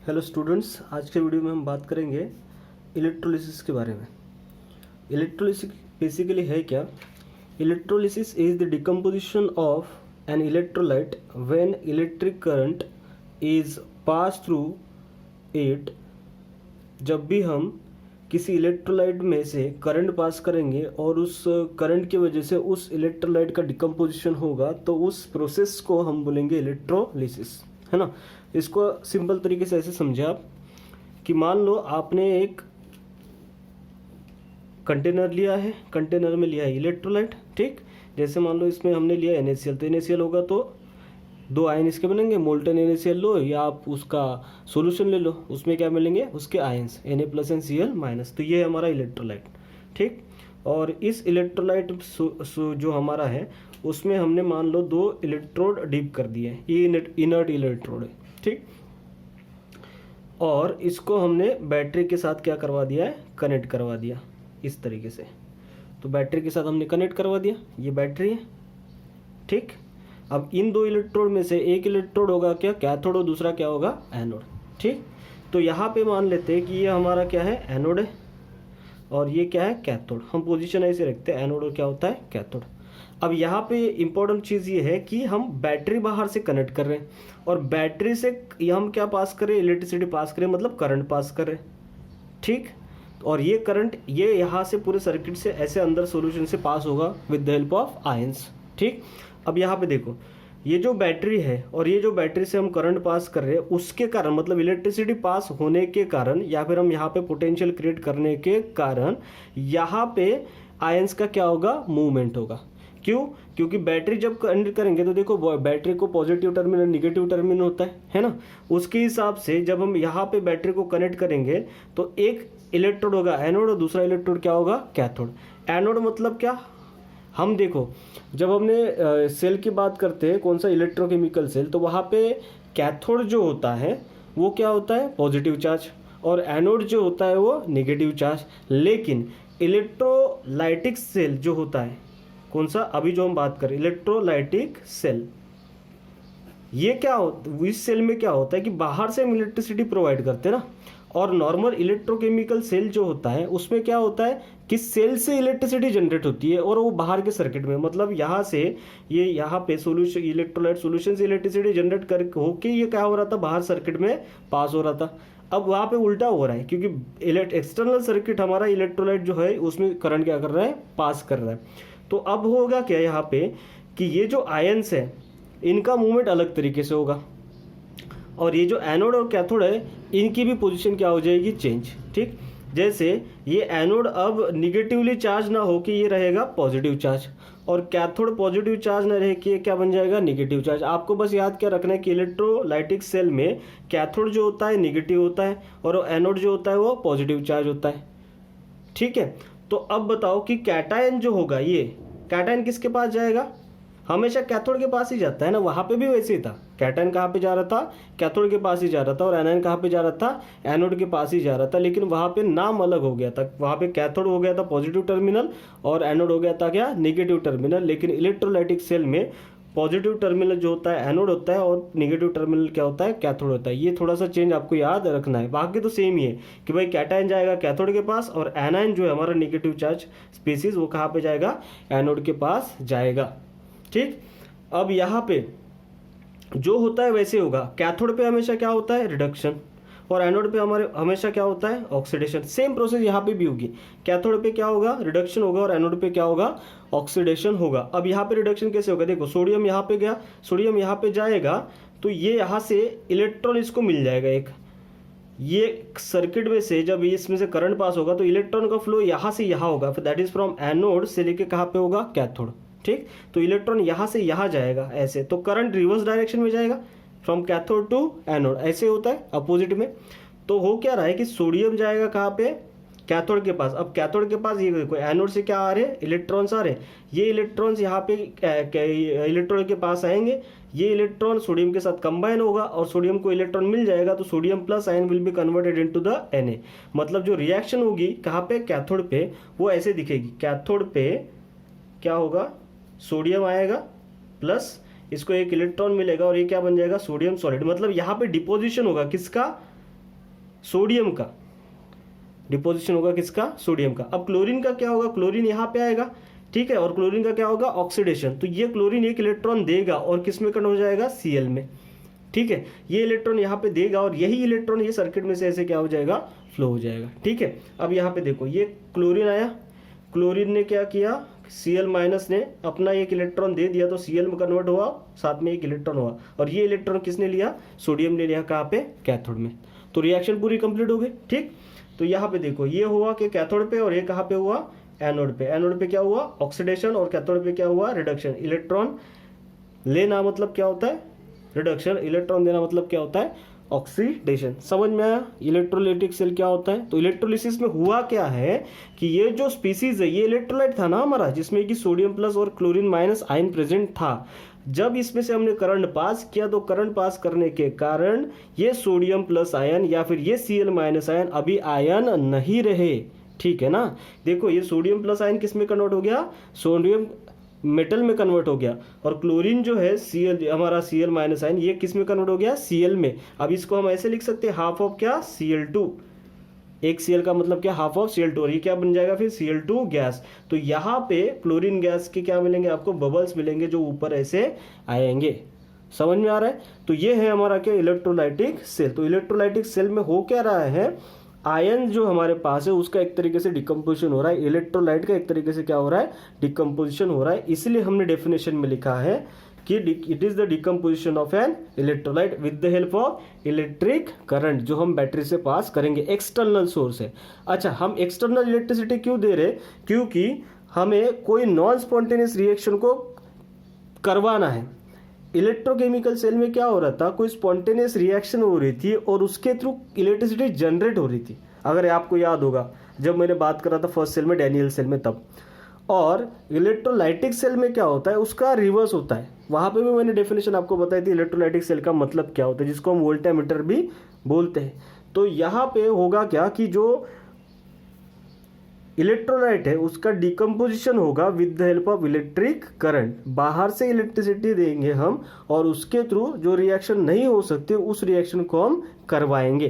Hello students, आज के video में हम बात करेंगे इलेक्ट्रोलिसिस के बारे में। इलेक्ट्रोलिसिस बेसिकली है क्या? Electrolysis is the decomposition of an electrolyte when electric current is pass through it. जब भी हम किसी इलेक्ट्रोलाइट में से करंट पास करेंगे और उस करंट की वजह से उस इलेक्ट्रोलाइट का डिकम्पोजिशन होगा तो उस प्रोसेस को हम बोलेंगे इलेक्ट्रोलिसिस, है ना। इसको सिंपल तरीके से ऐसे समझे आप कि मान लो आपने एक कंटेनर लिया है, कंटेनर में लिया है इलेक्ट्रोलाइट, ठीक। जैसे मान लो इसमें हमने लिया NaCl, तो NaCl होगा तो दो आयन इसके बनेंगे, मोल्टन NaCl लो या आप उसका सॉल्यूशन ले लो, उसमें क्या मिलेंगे? उसके आयन्स Na+Cl-। तो ये है हमारा इलेक्ट्रोलाइट, ठीक। और इस इलेक्ट्रोलाइट जो हमारा है उसमें हमने मान लो दो इलेक्ट्रोड डीप कर दिए हैं, ये इनर्ट इलेक्ट्रोड है, ठीक। और इसको हमने बैटरी के साथ क्या करवा दिया है? कनेक्ट करवा दिया इस तरीके से। तो बैटरी के साथ हमने कनेक्ट करवा दिया, ये बैटरी है, ठीक। अब इन दो इलेक्ट्रोड में से एक इलेक्ट्रोड होगा क्या? कैथोड, और दूसरा क्या होगा? एनोड, ठीक। तो यहाँ पे मान लेते हैं कि ये हमारा क्या है? एनोड है और ये क्या है? कैथोड। हम पोजीशन ऐसे रखते हैं, एनोड और क्या होता है? कैथोड। अब यहाँ पे इम्पोर्टेंट चीज़ ये है कि हम बैटरी बाहर से कनेक्ट कर रहे हैं और बैटरी से हम क्या पास करें? इलेक्ट्रिसिटी पास करें, मतलब करंट पास कर रहे हैं, ठीक। और ये करंट ये यहाँ से पूरे सर्किट से ऐसे अंदर सॉल्यूशन से पास होगा with the help of ions, ठीक। अब यहाँ पे देखो, ये जो बैटरी है और ये जो बैटरी से हम करंट पास कर रहे हैं उसके कारण, मतलब इलेक्ट्रिसिटी पास होने के कारण या फिर हम यहाँ पे पोटेंशियल क्रिएट करने के कारण यहाँ पे आयंस का क्या होगा? मूवमेंट होगा। क्यों? क्योंकि बैटरी जब कनेक्ट करेंगे तो देखो बैटरी को पॉजिटिव टर्मिनल नेगेटिव टर्मिनल होता है ना। उसके हिसाब से जब हम यहाँ पे बैटरी को कनेक्ट करेंगे तो एक इलेक्ट्रोड होगा एनोड और दूसरा इलेक्ट्रोड क्या होगा? कैथोड। एनोड मतलब क्या? हम देखो जब हमने सेल की बात करते हैं, कौन सा? इलेक्ट्रोकेमिकल सेल, तो वहाँ पे कैथोड जो होता है वो क्या होता है? पॉजिटिव चार्ज, और एनोड जो होता है वो नेगेटिव चार्ज। लेकिन इलेक्ट्रोलाइटिक सेल जो होता है, कौन सा? अभी जो हम बात करें इलेक्ट्रोलाइटिक सेल, ये क्या होता? इस सेल में क्या होता है कि बाहर से हम इलेक्ट्रिसिटी प्रोवाइड करते हैं ना, और नॉर्मल इलेक्ट्रोकेमिकल सेल जो होता है उसमें क्या होता है कि सेल से इलेक्ट्रिसिटी जनरेट होती है और वो बाहर के सर्किट में, मतलब यहाँ से ये यहाँ पे सोल्यूशन इलेक्ट्रोलाइट सोल्यूशन से इलेक्ट्रिसिटी जनरेट कर होके ये क्या हो रहा था? बाहर सर्किट में पास हो रहा था। अब वहाँ पे उल्टा हो रहा है क्योंकि एक्सटर्नल सर्किट हमारा इलेक्ट्रोलाइट जो है उसमें करंट क्या कर रहा है? पास कर रहा है। तो अब होगा क्या यहाँ पे कि ये जो आयंस है इनका मूवमेंट अलग तरीके से होगा और ये जो एनोड और कैथोड है इनकी भी पोजीशन क्या हो जाएगी? चेंज, ठीक। जैसे ये एनोड अब निगेटिवली चार्ज ना हो कि ये रहेगा पॉजिटिव चार्ज, और कैथोड पॉजिटिव चार्ज ना रहे कि ये क्या बन जाएगा? Negative charge. आपको बस याद क्या रखना है कि इलेक्ट्रोलाइटिक सेल में कैथोड जो होता है निगेटिव होता है और एनोड जो होता है वो पॉजिटिव चार्ज होता है, ठीक है। तो अब बताओ कि कैटायन जो होगा, ये कैटायन किसके पास जाएगा? हमेशा कैथोड के पास ही जाता है ना। वहाँ पे भी वैसे ही था, कैटायन कहाँ पे जा रहा था? कैथोड के पास ही जा रहा था, और एनायन कहाँ पे जा रहा था? एनोड के पास ही जा रहा था। लेकिन वहाँ पे नाम अलग हो गया था, वहाँ पे कैथोड हो गया था पॉजिटिव टर्मिनल और एनोड हो गया था क्या? Negative terminal. लेकिन इलेक्ट्रोलाइटिक सेल में पॉजिटिव टर्मिनल जो होता है एनोड होता है और नेगेटिव टर्मिनल क्या होता है? कैथोड होता है। ये थोड़ा सा चेंज आपको याद रखना है, बाकी तो सेम ही है कि भाई कैटायन जाएगा कैथोड के पास और एनायन जो है हमारा नेगेटिव चार्ज स्पीसीज वो कहाँ पे जाएगा? एनोड के पास जाएगा, ठीक। अब यहाँ पे जो होता है वैसे होगा, कैथोड पे हमेशा क्या होता है? रिडक्शन, और एनोड पे हमारे हमेशा क्या होता है? ऑक्सीडेशन। सेम प्रोसेस यहाँ पे भी होगी, कैथोड पे क्या होगा? रिडक्शन होगा और एनोड पे क्या होगा? ऑक्सीडेशन होगा। अब यहाँ पे रिडक्शन कैसे होगा? देखो सोडियम यहाँ पे गया, सोडियम यहाँ पे जाएगा तो ये यहाँ से इलेक्ट्रॉन इसको मिल जाएगा एक, ये सर्किट में से जब इसमें से करंट पास होगा तो इलेक्ट्रॉन का फ्लो यहाँ से यहाँ होगा, फिर दैट इज फ्रॉम एनोड से लेके कहाँ पे होगा? कैथोड, ठीक। तो इलेक्ट्रॉन यहाँ से यहाँ जाएगा ऐसे, तो करंट रिवर्स डायरेक्शन में जाएगा फ्रॉम कैथोड टू एनोड, ऐसे होता है अपोजिट में। तो हो क्या रहा है कि सोडियम जाएगा कहाँ पे? कैथोड के पास। अब कैथोड के पास ये देखो एनोड से क्या आ रहे हैं? इलेक्ट्रॉन्स आ रहे हैं। ये इलेक्ट्रॉन्स यहाँ पे इलेक्ट्रोड के पास आएंगे, ये इलेक्ट्रॉन सोडियम के साथ कंबाइन होगा और सोडियम को इलेक्ट्रॉन मिल जाएगा, तो sodium plus ion will be converted into the Na। मतलब जो रिएक्शन होगी कहाँ पे? कैथोड पे, वो ऐसे दिखेगी। कैथोड पे क्या होगा? सोडियम आएगा प्लस इसको एक इलेक्ट्रॉन मिलेगा और ये क्या बन जाएगा? Sodium solid. मतलब यहाँ पे डिपोजिशन होगा किसका? सोडियम का डिपोजिशन होगा, किसका, सोडियम का। अब क्लोरीन का क्या होगा, क्लोरीन यहाँ पे आएगा, ठीक है, और क्लोरीन का क्या होगा, ऑक्सीडेशन। तो ये क्लोरीन एक इलेक्ट्रॉन देगा और किस में कन्वर्ट हो जाएगा, Cl में, ठीक है। ये इलेक्ट्रॉन यहाँ पे देगा और यही इलेक्ट्रॉन ये सर्किट में से ऐसे क्या हो जाएगा, फ्लो हो जाएगा, ठीक है। अब यहाँ पे देखो ये क्लोरीन आया, क्लोरीन ने क्या किया, Cl माइनस ने अपना एक इलेक्ट्रॉन दे दिया तो Cl में कन्वर्ट हुआ, साथ में एक इलेक्ट्रॉन हुआ, और ये इलेक्ट्रॉन किसने लिया, सोडियम ने लिया, कहाँ पे, कैथोड में। तो रिएक्शन पूरी कंप्लीट हो गई, ठीक। तो यहाँ पे देखो ये हुआ कि कैथोड पे, और ये कहाँ पे हुआ, एनोड पे। एनोड पे क्या हुआ, ऑक्सीडेशन, और कैथोड पे क्या हुआ, रिडक्शन। इलेक्ट्रॉन लेना मतलब क्या होता है, रिडक्शन। इलेक्ट्रॉन देना मतलब क्या होता है, ऑक्सीडेशन। समझ में आया इलेक्ट्रोलाइटिक सेल क्या होता है। तो इलेक्ट्रोलिसिस में हुआ क्या है कि ये जो स्पीसीज है, ये इलेक्ट्रोलाइट था ना हमारा, जिसमें कि सोडियम प्लस और क्लोरीन माइनस आयन प्रेजेंट था। जब इसमें से हमने करंट पास किया तो करंट पास करने के कारण ये सोडियम प्लस आयन या फिर ये Cl माइनस आयन अभी आयन नहीं रहे, ठीक है ना। देखो ये सोडियम प्लस आयन किस में कन्वर्ट हो गया, सोडियम मेटल में कन्वर्ट हो गया, और क्लोरीन जो है Cl हमारा Cl माइनस आयन ये किस में कन्वर्ट हो गया, Cl में। अब इसको हम ऐसे लिख सकते हैं, हाफ ऑफ क्या, Cl2, एक Cl का मतलब क्या, हाफ ऑफ Cl2, और ये क्या बन जाएगा फिर, Cl2 गैस। तो यहाँ पे क्लोरीन गैस के क्या मिलेंगे आपको, बबल्स मिलेंगे जो ऊपर ऐसे आएंगे। समझ में आ रहा है। तो ये है हमारा क्या, इलेक्ट्रोलाइटिक सेल। तो इलेक्ट्रोलाइटिक सेल में हो क्या रहा है, आयन जो हमारे पास है उसका एक तरीके से डिकम्पोजिशन हो रहा है, इलेक्ट्रोलाइट का एक तरीके से क्या हो रहा है, डिकम्पोजिशन हो रहा है। इसलिए हमने डेफिनेशन में लिखा है कि it is the decomposition of an electrolyte with the help of electric current, जो हम बैटरी से पास करेंगे, एक्सटर्नल सोर्स है। अच्छा, हम एक्सटर्नल इलेक्ट्रिसिटी क्यों दे रहे, क्योंकि हमें कोई नॉन स्पॉन्टेनियस रिएक्शन को करवाना है। इलेक्ट्रोकेमिकल सेल में क्या हो रहा था, कोई स्पॉन्टेनियस रिएक्शन हो रही थी और उसके थ्रू इलेक्ट्रिसिटी जनरेट हो रही थी, अगर आपको याद होगा जब मैंने बात करा था फर्स्ट सेल में, डैनियल सेल में तब। और इलेक्ट्रोलाइटिक सेल में क्या होता है, उसका रिवर्स होता है। वहाँ पे भी मैंने डेफिनेशन आपको बताई थी इलेक्ट्रोलाइटिक सेल का मतलब क्या होता है, जिसको हम वोल्टामीटर भी बोलते हैं। तो यहाँ पे होगा क्या कि जो इलेक्ट्रोलाइट है उसका डिकम्पोजिशन होगा with the help of electric current. बाहर से इलेक्ट्रिसिटी देंगे हम और उसके थ्रू जो रिएक्शन नहीं हो सकती उस रिएक्शन को हम करवाएंगे,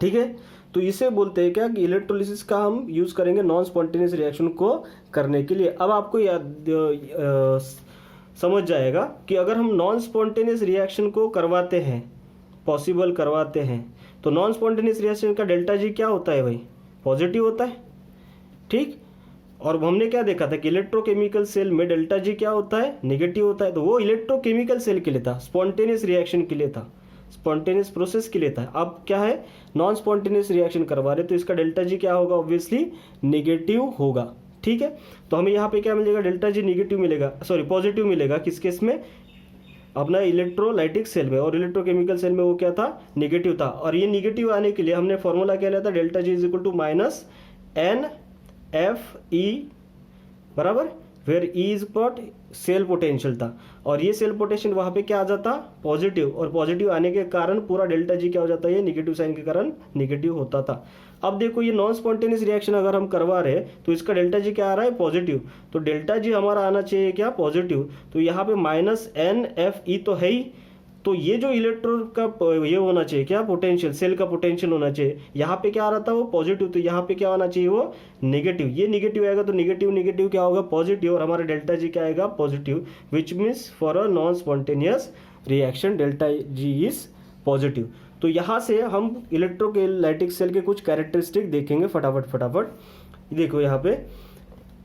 ठीक है। तो इसे बोलते हैं क्या कि इलेक्ट्रोलिसिस का हम यूज करेंगे नॉन स्पॉन्टेनियस रिएक्शन को करने के लिए। अब आपको याद समझ जाएगा कि अगर हम नॉन स्पॉन्टेनियस रिएक्शन को करवाते हैं, पॉसिबल करवाते हैं, तो नॉन स्पॉन्टेनियस रिएक्शन का डेल्टा जी क्या होता है भाई, पॉजिटिव होता है, ठीक। और हमने क्या देखा था कि इलेक्ट्रोकेमिकल सेल में डेल्टा जी क्या होता है, नेगेटिव होता है। तो वो इलेक्ट्रोकेमिकल सेल के लिए था, स्पॉन्टेनियस रिएक्शन के लिए था, स्पॉन्टेनियस प्रोसेस के लिए था। अब क्या है, नॉन स्पॉन्टेनियस रिएक्शन करवा रहे तो इसका डेल्टा जी क्या होगा, ऑब्वियसली नेगेटिव होगा, ठीक है। तो हमें यहाँ पे क्या मिलेगा, डेल्टा जी नेगेटिव मिलेगा, सॉरी पॉजिटिव मिलेगा, किस केस में, अपना इलेक्ट्रोलाइटिक सेल में। और इलेक्ट्रोकेमिकल सेल में वो क्या था, नेगेटिव था। और ये नेगेटिव आने के लिए हमने फॉर्मूला क्या लिया था, delta G is equal to minus N F E बराबर, where E is pot cell potential था, और ये सेल पोटेंशियल वहाँ पे क्या आ जाता, पॉजिटिव। और पॉजिटिव आने के कारण पूरा डेल्टा जी क्या हो जाता है, ये नेगेटिव साइन के कारण नेगेटिव होता था। अब देखो ये नॉन स्पॉन्टेनियस रिएक्शन अगर हम करवा रहे हैं तो इसका डेल्टा जी क्या आ रहा है, पॉजिटिव। तो डेल्टा जी हमारा आना चाहिए क्या, पॉजिटिव। तो यहाँ पे माइनस एन एफ ई तो है ही, तो ये जो इलेक्ट्रोन का ये होना चाहिए क्या, पोटेंशियल, सेल का पोटेंशियल होना चाहिए। यहाँ पे क्या आ रहा था, वो पॉजिटिव, तो यहाँ पे क्या होना चाहिए, वो नेगेटिव। ये नेगेटिव आएगा तो नेगेटिव नेगेटिव क्या होगा, पॉजिटिव, और हमारा डेल्टा जी क्या आएगा, positive, which means for a non spontaneous reaction delta G is positive. तो यहाँ से हम इलेक्ट्रोलाइटिक सेल के कुछ कैरेक्टरिस्टिक देखेंगे फटाफट। देखो यहाँ पे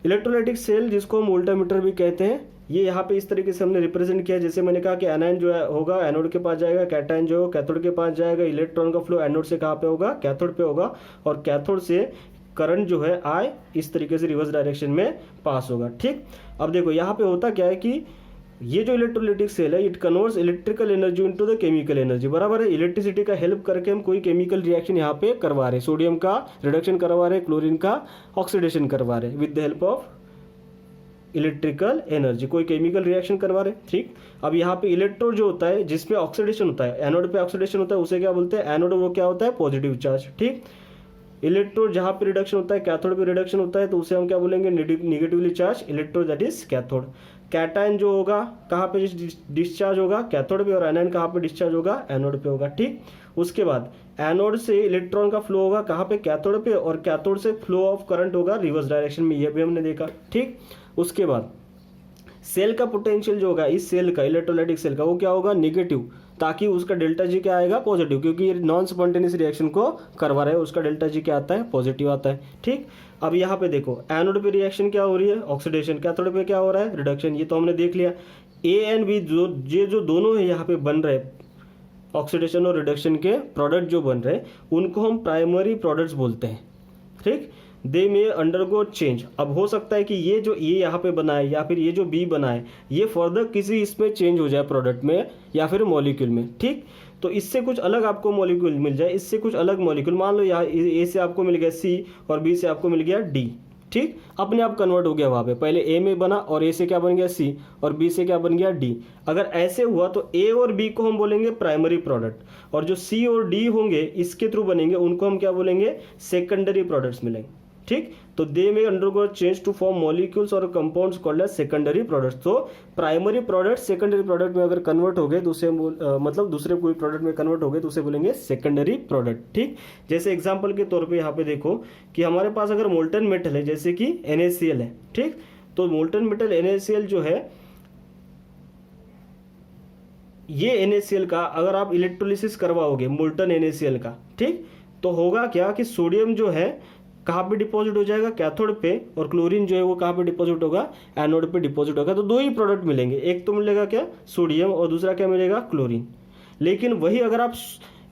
इलेक्ट्रोलाइटिक सेल, जिसको हम वोल्टामीटर भी कहते हैं, ये यहाँ पे इस तरीके से हमने रिप्रेजेंट किया। जैसे मैंने कहा कि एनायन जो है होगा एनोड के पास जाएगा, कैटायन जो कैथोड के पास जाएगा। इलेक्ट्रॉन का फ्लो एनोड से कहाँ पे होगा, कैथोड पे होगा, और कैथोड से करंट जो है आए इस तरीके से रिवर्स डायरेक्शन में पास होगा, ठीक। अब देखो यहाँ पे होता क्या है कि ये जो इलेक्ट्रोलाइटिक सेल है, it converts electrical energy into the chemical energy, बराबर है। इलेक्ट्रिसिटी का हेल्प करके हम कोई केमिकल रिएक्शन यहाँ पे करवा रहे हैं, सोडियम का रिडक्शन करवा रहे हैं, क्लोरीन का ऑक्सीडेशन करवा रहे हैं with the help of electrical energy, कोई केमिकल रिएक्शन करवा रहे, ठीक। अब यहाँ पे इलेक्ट्रोड जो होता है जिसमें ऑक्सीडेशन होता है, एनोड पे ऑक्सीडेशन होता है, उसे क्या बोलते हैं, एनोड, वो क्या होता है, पॉजिटिव चार्ज, ठीक। इलेक्ट्रोड जहाँ पे रिडक्शन होता है, कैथोड पे रिडक्शन होता है, तो उसे हम क्या बोलेंगे, negatively charge electrode, that is cathode. Cation जो होगा कहाँ पे डिस्चार्ज होगा, कैथोड पे, और एनायन कहाँ पे डिस्चार्ज होगा, एनोड पे होगा, ठीक। उसके बाद एनोड से इलेक्ट्रॉन का फ्लो होगा कहाँ पे, कैथोड पे, और कैथोड से फ्लो ऑफ करंट होगा रिवर्स डायरेक्शन में, ये भी हमने देखा। ठीक, उसके बाद सेल का पोटेंशियल जो होगा इस सेल का, इलेक्ट्रोलाइटिक सेल का, वो क्या होगा, निगेटिव, ताकि उसका डेल्टा जी क्या आएगा, पॉजिटिव, क्योंकि ये नॉन स्पॉन्टेनियस रिएक्शन को करवा रहे हैं, उसका डेल्टा जी क्या आता है, पॉजिटिव आता है। ठीक, अब यहाँ पे देखो एनोड पे रिएक्शन क्या हो रही है, ऑक्सीडेशन, कैथोड पे क्या हो रहा है, रिडक्शन, ये तो हमने देख लिया। ए एंड बी जो दोनों है यहाँ पे बन रहे, ऑक्सीडेशन और रिडक्शन के प्रोडक्ट जो बन रहे, उनको हम प्राइमरी प्रोडक्ट्स बोलते हैं। ठीक, दे में अंडरगो चेंज। अब हो सकता है कि ये जो ए यहाँ पे बना है या फिर ये जो बी बना है, ये फर्दर किसी इसमें चेंज हो जाए प्रोडक्ट में या फिर मॉलिक्यूल में। ठीक, तो इससे कुछ अलग आपको मॉलिक्यूल मिल जाए, इससे कुछ अलग मॉलिक्यूल, मान लो यहाँ ए से आपको मिल गया सी और बी से आपको मिल गया डी। ठीक, अपने आप कन्वर्ट हो गया वहाँ पे, पहले ए में बना और ए से क्या बन गया सी, और बी से क्या बन गया डी। अगर ऐसे हुआ तो ए और बी को हम बोलेंगे प्राइमरी प्रोडक्ट, और जो सी और डी होंगे इसके थ्रू बनेंगे उनको हम क्या बोलेंगे, सेकेंडरी प्रोडक्ट्स मिलेंगे। ठीक, तो they may undergo change to form molecules और compounds called as secondary products. तो प्राइमरी प्रोडक्ट सेकेंडरी प्रोडक्ट में अगर कन्वर्ट हो गए तो उसे मतलब दूसरे कोई प्रोडक्ट में कन्वर्ट हो गए तो उसे बोलेंगे सेकेंडरी प्रोडक्ट। ठीक, जैसे एग्जांपल के तौर पे यहाँ पे देखो कि हमारे पास अगर मोल्टन मेटल है जैसे कि NaCl है। ठीक, तो मोल्टन मेटल NaCl जो है, ये NaCl का अगर आप इलेक्ट्रोलिसिस करवाओगे मोल्टन NaCl का, ठीक, तो होगा क्या कि सोडियम जो है कहाँ पे डिपॉजिट हो जाएगा, कैथोड पे, और क्लोरीन जो है वो कहाँ पे डिपॉजिट होगा, एनोड पे डिपॉजिट होगा। तो दो ही प्रोडक्ट मिलेंगे, एक तो मिलेगा क्या, सोडियम, और दूसरा क्या मिलेगा, क्लोरीन। लेकिन वही अगर आप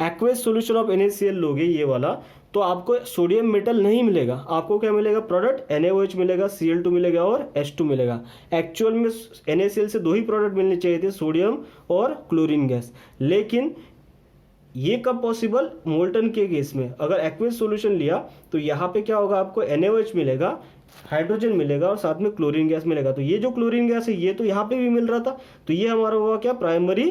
एक्वेस सॉल्यूशन ऑफ NaCl लोगे ये वाला, तो आपको सोडियम मेटल नहीं मिलेगा, आपको क्या मिलेगा, प्रोडक्ट NaOH मिलेगा, Cl2 मिलेगा और H2 मिलेगा। एक्चुअल में NaCl से दो ही प्रोडक्ट मिलने चाहिए थे, सोडियम और क्लोरीन गैस। लेकिन ये कब पॉसिबल, मोल्टन के केस में। अगर एक्वेस सॉल्यूशन लिया तो यहाँ पे क्या होगा, आपको NaOH मिलेगा, हाइड्रोजन मिलेगा और साथ में क्लोरीन गैस मिलेगा। तो ये जो क्लोरीन गैस है ये तो यहाँ पे भी मिल रहा था, तो ये हमारा हुआ क्या, प्राइमरी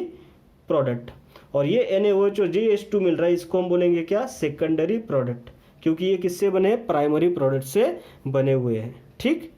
प्रोडक्ट। और ये NaOH और H2 मिल रहा है, इसको हम बोलेंगे क्या, सेकेंडरी प्रोडक्ट, क्योंकि ये किससे बने, प्राइमरी प्रोडक्ट से बने हुए हैं। ठीक।